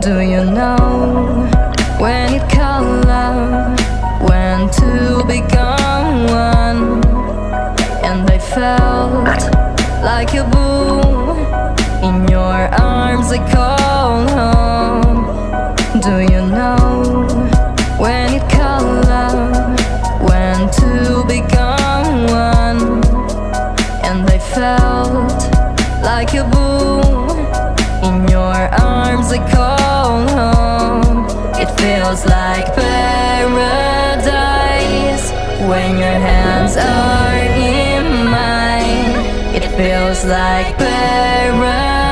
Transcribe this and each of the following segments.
Do you know when it called love, when two become one? And I felt like a boom in your arms. I call home. Do you know when it called love, when two become one? And I felt like a boom in your arms. I call home. It feels like paradise when your hands are in mine. It feels like paradise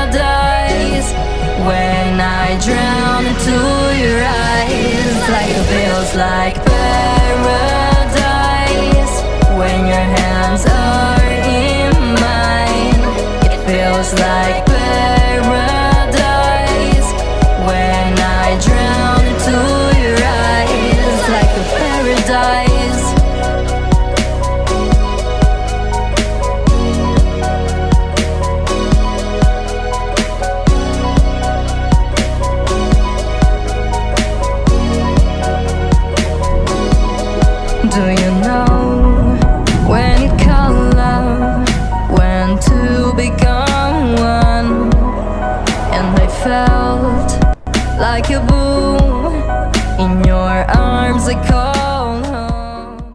when I drown into your eyes. Like it feels like